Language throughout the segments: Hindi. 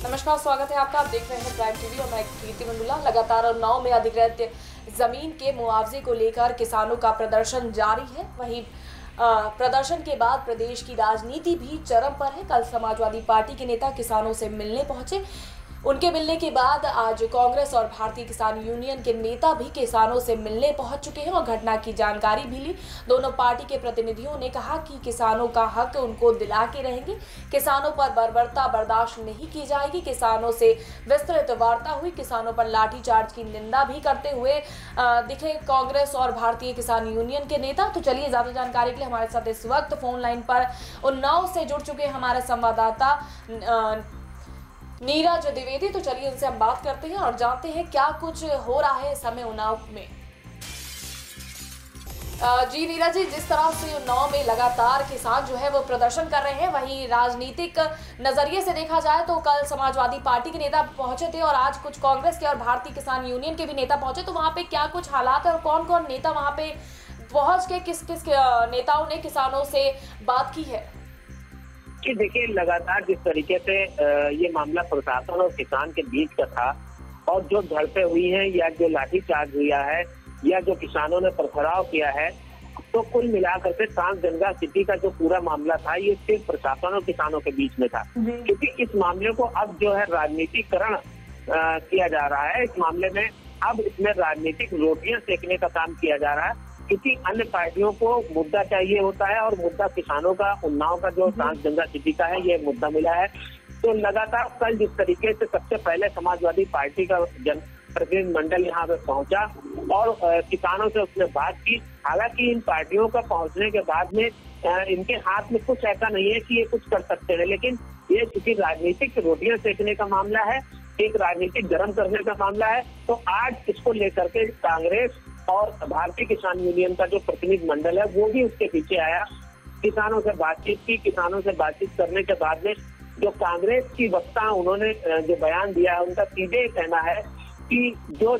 नमस्कार, स्वागत है आपका। आप देख रहे हैं प्राइम टीवी और मैं कीर्ति मंडुला। लगातार उन्नाव में अधिकृत जमीन के मुआवजे को लेकर किसानों का प्रदर्शन जारी है। वहीं प्रदर्शन के बाद प्रदेश की राजनीति भी चरम पर है। कल समाजवादी पार्टी के नेता किसानों से मिलने पहुंचे। उनके मिलने के बाद आज कांग्रेस और भारतीय किसान यूनियन के नेता भी किसानों से मिलने पहुंच चुके हैं और घटना की जानकारी भी ली। दोनों पार्टी के प्रतिनिधियों ने कहा कि किसानों का हक उनको दिला के रहेंगे, किसानों पर बर्बरता बर्दाश्त नहीं की जाएगी। किसानों से विस्तृत वार्ता हुई। किसानों पर लाठीचार्ज की निंदा भी करते हुए दिखे कांग्रेस और भारतीय किसान यूनियन के नेता। तो चलिए, ज्यादा जानकारी के लिए हमारे साथ इस वक्त फोन लाइन पर उन्नाव से जुड़ चुके हमारे संवाददाता नीरज द्विवेदी। तो चलिए उनसे हम बात करते हैं और जानते हैं क्या कुछ हो रहा है इस समय उन्नाव में। जी नीरज जी, जिस तरह से उन्नाव में लगातार किसान जो है वो प्रदर्शन कर रहे हैं, वहीं राजनीतिक नजरिए से देखा जाए तो कल समाजवादी पार्टी के नेता पहुंचे थे और आज कुछ कांग्रेस के और भारतीय किसान यूनियन के भी नेता पहुंचे। तो वहां पे क्या कुछ हालात है और कौन कौन नेता वहां पे पहुंच के किस किस नेताओं ने किसानों से बात की है? कि देखिए, लगातार जिस तरीके से ये मामला प्रशासन और किसान के बीच का था और जो झड़पें हुई हैं या जो लाठीचार्ज हुआ है या जो किसानों ने पथराव किया है, तो कुल मिलाकर के ट्रांसगंगा सिटी का जो पूरा मामला था ये सिर्फ प्रशासन और किसानों के बीच में था। क्योंकि इस मामले को अब जो है राजनीतिकरण किया जा रहा है। इस मामले में अब इसमें राजनीतिक रोटियां सेकने का काम किया जा रहा है, क्योंकि अन्य पार्टियों को मुद्दा चाहिए होता है और मुद्दा किसानों का उन्नाव का जो ट्रांसगंगा सिटी का है ये मुद्दा मिला है। तो लगातार कल जिस तरीके से सबसे पहले समाजवादी पार्टी का प्रतिनिधिमंडल यहाँ पे पहुंचा और किसानों से उसने बात की। हालांकि इन पार्टियों का पहुंचने के बाद में इनके हाथ में कुछ ऐसा नहीं है कि ये कुछ कर सकते हैं, लेकिन ये चूंकि राजनीतिक रोटियां सेकने का मामला है, एक राजनीतिक गर्म करने का मामला है, तो आज इसको लेकर के कांग्रेस और भारतीय किसान यूनियन का जो प्रतिनिधि मंडल है वो भी उसके पीछे आया। किसानों से बातचीत की। किसानों से बातचीत करने के बाद में जो कांग्रेस की वक्ता उन्होंने जो बयान दिया है, उनका सीधे कहना है कि जो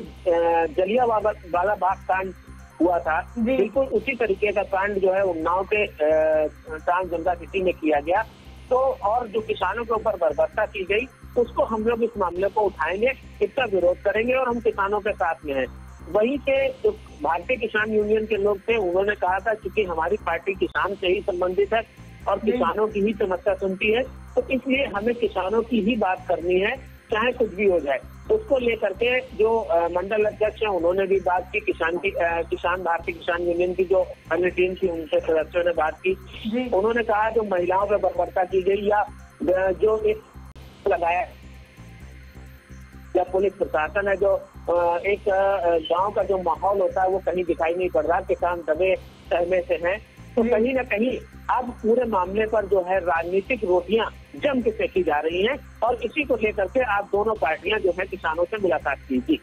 जलियांवाला बाग कांड हुआ था, बिल्कुल उसी तरीके का कांड जो है उन्नाव के ट्रांसगंगा सिटी में किया गया। तो और जो किसानों के ऊपर बर्बरता की गई, उसको हम लोग इस मामले को उठाएंगे, इसका विरोध करेंगे और हम किसानों के साथ में हैं। वहीं से जो भारतीय किसान यूनियन के लोग थे, उन्होंने कहा था क्योंकि हमारी पार्टी किसान से ही संबंधित है और किसानों की ही समस्या सुनती है, तो इसलिए हमें किसानों की ही बात करनी है, चाहे कुछ भी हो जाए। उसको लेकर के जो मंडल अध्यक्ष हैं उन्होंने भी बात की। किसान भारतीय किसान यूनियन की जो अन्य टीम थी उनसे सदस्यों ने बात की। उन्होंने कहा जो महिलाओं पर बर्बरता की गई या जो एक लगाया या पुलिस प्रशासन है, जो एक गांव का जो माहौल होता है वो कहीं दिखाई नहीं पड़ रहा। किसान दबे सहमे से हैं, तो कहीं ना कहीं अब पूरे मामले पर जो है राजनीतिक रोटियां जम के सेकी जा रही हैं और इसी को लेकर के आज दोनों पार्टियां जो है किसानों से मुलाकात की थी।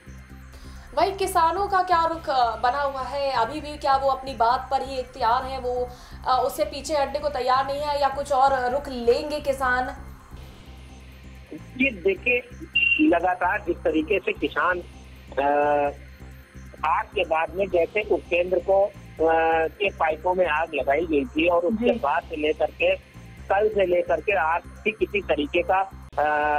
वही किसानों का क्या रुख बना हुआ है? अभी भी क्या वो अपनी बात पर ही इख्तियार है, वो उससे पीछे हटने को तैयार नहीं है या कुछ और रुख लेंगे किसान? जी देखिए, लगातार जिस तरीके से किसान आग के बाद में जैसे उपकेंद्र को के पाइपों में आग लगाई गई थी और उसके बाद से लेकर के कल से लेकर के आज भी किसी तरीके का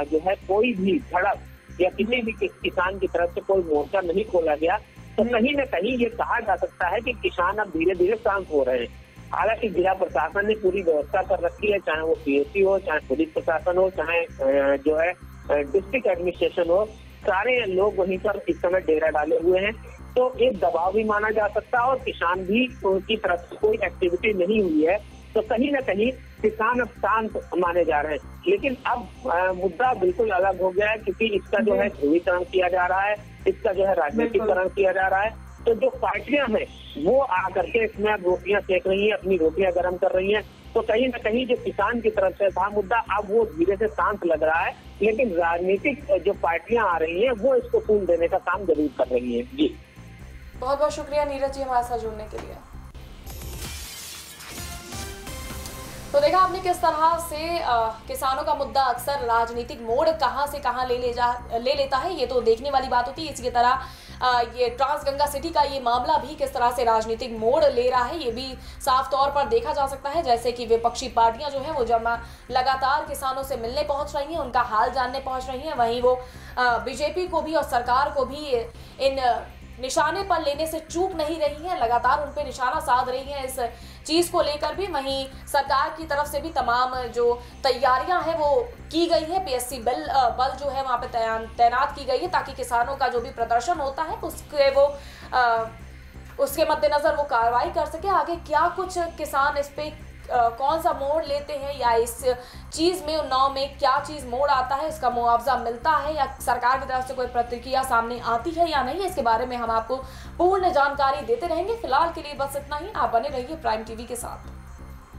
जो है कोई भी झड़प या किसी भी किसान की तरफ से कोई मोर्चा नहीं खोला गया, तो कहीं न कहीं ये कहा जा सकता है कि किसान अब धीरे धीरे शांत हो रहे हैं। हालांकि जिला प्रशासन ने पूरी व्यवस्था कर रखी है, चाहे वो पीएसी हो, चाहे पुलिस प्रशासन हो, चाहे जो है डिस्ट्रिक्ट एडमिनिस्ट्रेशन हो, सारे लोग वहीं पर इस समय डेरा डाले हुए हैं। तो एक दबाव भी माना जा सकता है और किसान भी उनकी तरफ से कोई एक्टिविटी नहीं हुई है, तो कहीं ना कहीं किसान अब शांत माने जा रहे हैं। लेकिन अब मुद्दा बिल्कुल अलग हो गया है, क्योंकि इसका जो है ध्रुवीकरण किया जा रहा है, इसका जो है राजनीतिकरण किया जा रहा है। तो जो पार्टियां हैं वो आकर के इसमें अब रोटियां सेक रही हैं, अपनी रोटियां गर्म कर रही हैं। तो कहीं ना कहीं जो किसान की तरफ से था मुद्दा, अब वो धीरे से शांत लग रहा है। लेकिन राजनीतिक जो पार्टियां आ रही हैं वो इसको टूल देने का काम जरूर कर रही हैं। जी बहुत बहुत शुक्रिया नीरज जी हमारे साथ जुड़ने के लिए। तो देखा आपने किस तरह से किसानों का मुद्दा अक्सर राजनीतिक मोड़ कहां से कहां ले लेता है, ये तो देखने वाली बात होती है। इसी तरह ये ट्रांसगंगा सिटी का ये मामला भी किस तरह से राजनीतिक मोड़ ले रहा है, ये भी साफ तौर पर देखा जा सकता है। जैसे कि विपक्षी पार्टियां जो है वो जब लगातार किसानों से मिलने पहुंच रही हैं, उनका हाल जानने पहुंच रही हैं, वहीं वो बीजेपी को भी और सरकार को भी इन निशाने पर लेने से चूक नहीं रही है, लगातार उन पे निशाना साध रही है इस चीज को लेकर भी। वहीं सरकार की तरफ से भी तमाम जो तैयारियां हैं वो की गई है, पीएससी बल जो है वहां पे तैनात की गई है, ताकि किसानों का जो भी प्रदर्शन होता है उसके मद्देनजर वो कार्रवाई कर सके। आगे क्या कुछ किसान इस पे कौन सा मोड़ लेते हैं, या इस चीज में उन्नाव में क्या चीज मोड़ आता है, इसका मुआवजा मिलता है या सरकार की तरफ से कोई प्रतिक्रिया सामने आती है या नहीं, इसके बारे में हम आपको पूर्ण जानकारी देते रहेंगे। फिलहाल के लिए बस इतना ही। आप बने रहिए प्राइम टीवी के साथ।